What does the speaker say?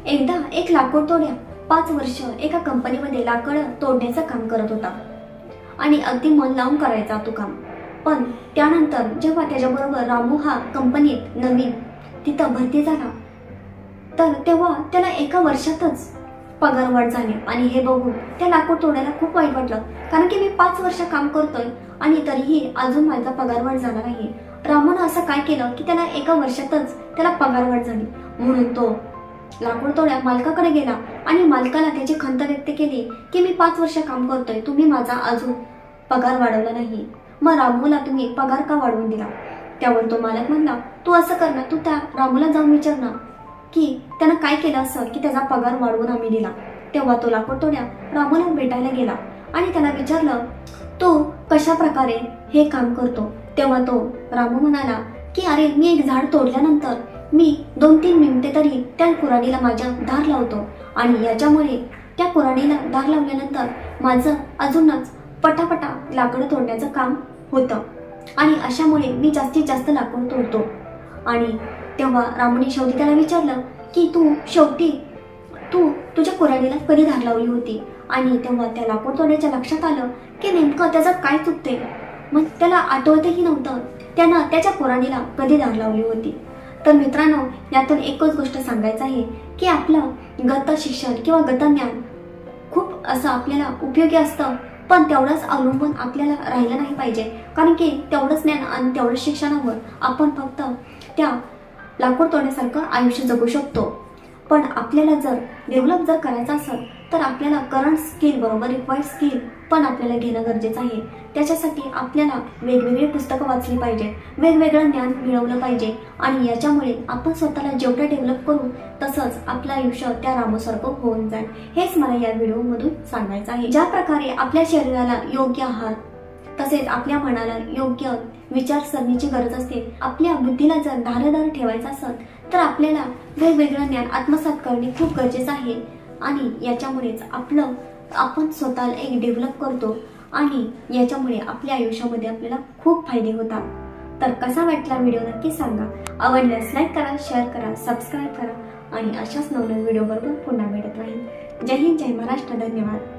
एकदा एक लाकूड तोड्या 5 वर्ष एका कंपनीमध्ये लाकड तोडण्याचं काम करत होता आणि अगदी मन लावून करायचा तो काम। पण त्यानंतर जेव्हा त्याच्याबरोबर रामू हा कंपनीत नवीन तिथं भरती झाला तर तेव्हा त्याला एका वर्षातच पगारवाढ झाली आणि हे बघून त्या लाकूड तोडायला खूप वाईट वाटलं, कारण की मी 5 वर्ष काम करतोय आणि तरीही अजून माझा पगारवाढ झाला नाही। रामूने असं काय केलं की त्याला एका वर्षातच त्याला पगारवाढ झाली, म्हणून तो लाकूड तोड्या मालकाकडे गेला आणि मालकाला त्याची खंत व्यक्त केली की मी 5 वर्ष काम करतोय, तुम्ही माझा अजून पगार वाढवला नाही, मग रामूला तुम्ही पगार का वाढवून दिला? त्यावर तो मालक म्हणला, तू असं कर ना, तू त्या रामूला जाऊन विचार ना की त्यानं काय केलं असं की त्याचा पगार वाढवून आम्ही दिला। तेव्हा तो लाकूड तोड्या रामूला भेटायला गेला आणि त्याला विचारलं, तू कशा प्रकारे हे काम करतो? तेव्हा तो रामू म्हणाला की अरे मी एक झाड तोडल्यानंतर मी 2-3 मिनिटे तरी त्या कुऱ्हाडीला माझ्या धार लावतो आणि याच्यामुळे त्या कुऱ्हाडीला धार लावल्यानंतर माझं अजूनच पटापटा लाकडं तोडण्याचं काम होतं आणि अशामुळे मी जास्तीत जास्त लाकूड तोडतो। आणि तेव्हा रामूने शेवटी त्याला विचारलं की तू तुझ्या कुऱ्हाडीला कधी धार लावली होती? आणि तेव्हा त्या लाकूड तोड्याच्या लक्षात आलं की नेमकं त्याचं काय चुकते, मग त्याला आठवतही नव्हतं त्यानं त्याच्या कुऱ्हाडीला कधी धार लावली होती। तर मित्रांनो, यातून एकच गोष्ट सांगायचं आहे की आपलं गत शिक्षण किंवा गत ज्ञान खूप असं आपल्याला उपयोगी असतं, पण तेवढंच अवलंबून आपल्याला राहिलं नाही पाहिजे, कारण की तेवढंच ज्ञान आणि तेवढंच शिक्षणावर आपण फक्त त्या लाकूड तोडण्यासारखं आयुष्य जगू शकतो। पण आपल्याला जर डेव्हलप जर करायचं असेल तर आपल्याला करंट स्किल बरोबर रिक्वायर्ड स्किल पण आपल्याला घेणं गरजेचं आहे। त्याच्यासाठी आपल्याला वेगवेगळी पुस्तकं वाचली पाहिजे, वेगवेगळं ज्ञान मिळवलं पाहिजे आणि याच्यामुळे आपण स्वतःला जेवढं डेव्हलप करू तसंच आपलं आयुष्य त्या रामूसारखं होऊन जाईल, हेच मला या व्हिडिओमधून सांगायचं आहे। ज्या प्रकारे आपल्या शरीराला योग्य आहार तसेच आपल्या मनाला योग्य विचारसरणीची गरज असते, आपल्या बुद्धीला जर धारदार ठेवायचं असेल तर आपल्याला वेगवेगळं ज्ञान आत्मसात करणे खूप गरजेचं आहे आणि याच्यामुळेच आपण स्वतःला एक डेव्हलप करतो आणि याच्यामुळे आपल्या आयुष्यामध्ये आपल्याला खूप फायदे होतात। तर कसा वाटला व्हिडिओ नक्की सांगा, आवडल्यास लाईक करा, शेअर करा, सबस्क्राईब करा आणि अशाच नवनवीन व्हिडिओ बरोबर पुन्हा भेटत राहील। जय हिंद, जय महाराष्ट्र, धन्यवाद।